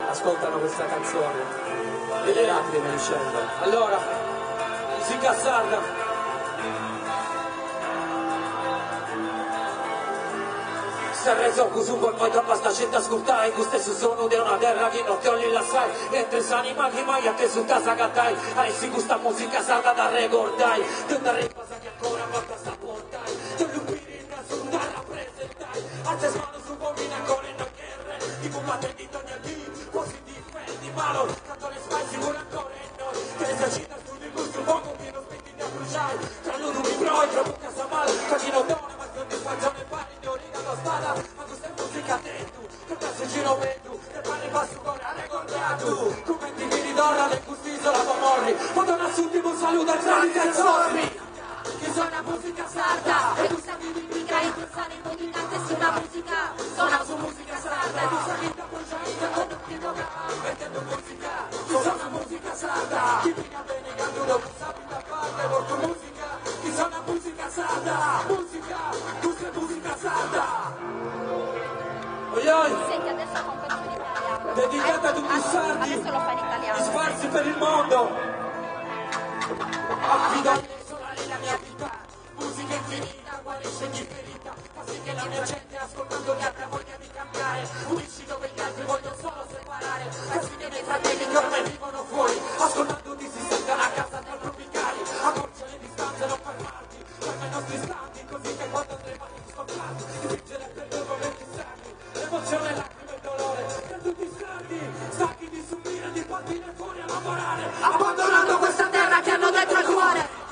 ascoltano questa canzone e le lacrime scendono. Allora, musica sarda. Si è reso così un po' poi troppo sta gente ascoltare questo sono di una terra che non ti olli la sai mentre s'anima che mai a te su casa cattai adesso questa musica sarda da ricordai tutta riposa che ancora volta sta portai c'è l'upirina su da rappresentai alza mano su bambina ancora in guerra ti combatte di ogni lì così difendi malo canto le spai sicuro ancora in noi che esercita su di gusto un poco pieno spetti da bruciare tra loro mi pro e troppo casa male facino donna ma ti facciano pari spada, ma questa è musica dentro, che pensi giro vento, che parli passo con la ricordato, come ti vedi d'ora del gustiso la tua morri, madonna sull'ultimo saluto ai fratelli del sorbi, che suona musica sarda, e tu sai di mica in questa lingua di cante su una musica, suona su musica sarda, e tu sai da progetto, con un pieno mettendo musica, suona musica sarda, chi pica bene canto lo sapi da parte, porto musica, chi suona musica sarda, musica, questa è musica sarda. Senti, adesso fa un pezzo in italiano. Dedicata a tutti i sardi, adesso lo fa in italiano. sparsi per il mondo. Affido alle sorelle la mia vita, musica infinita, guarisce ogni ferita, fa sì che la mia gente ascoltando gli altri ha voglia di cambiare, unisci dove gli altri vogliono solo separare, questi dei miei fratelli che ormai vivono fuori, ascoltando ti si sentono a casa tra tropicali, accorcia le distanze, non fermarti, ferma i nostri istanti, così che quando andremo a riscontrarti, dipingere per loro momenti servi, l'emozione, lacrime e dolore, per tutti i sardi, stanchi di subire, di partire fuori a lavorare, abbandonando questa terra che hanno dentro il cuore.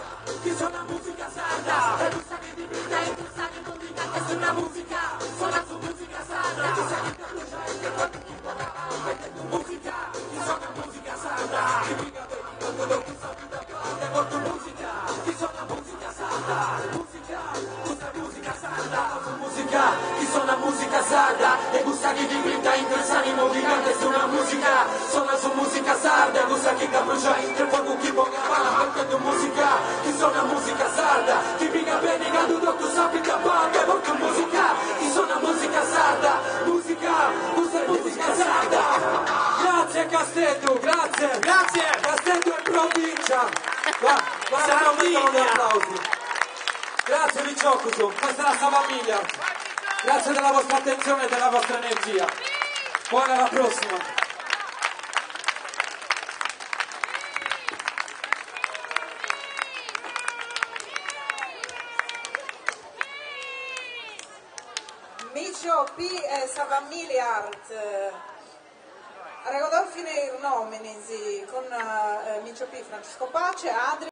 Chi suona musica sarda, e tu sai di vita e tu sai di comunicare su una musica, suona su musica sarda, e tu sai di bruciare che quando ti muovi, mettendo musica, chi suona musica sarda, chi briga per il canto non ti sa più da parte, porto musica, chi suona musica sarda, musica, questa è musica sarda, su musica, chi suona musica sarda, e gusta chi ti brinda in questa animo gigante su una musica, suona su musica sarda, e gusta chi brucia in tre fuoco chi ponga mano, mettendo musica, chi suona musica sarda, chi briga bene caduto tu sappi da parte, porto musica, chi suona musica sarda, musica, questa è musica sarda. Grazie Castello, grazie, grazie, Castello e provincia. Guarda, non mettono gli applausi. Grazie Riccioccuso, questa è la Savamiglia. Grazie della vostra attenzione e della vostra energia. Buona alla prossima. Micio P. Savamiliard, Regodolfine Nominis con Micio P. Francesco Pace, Adri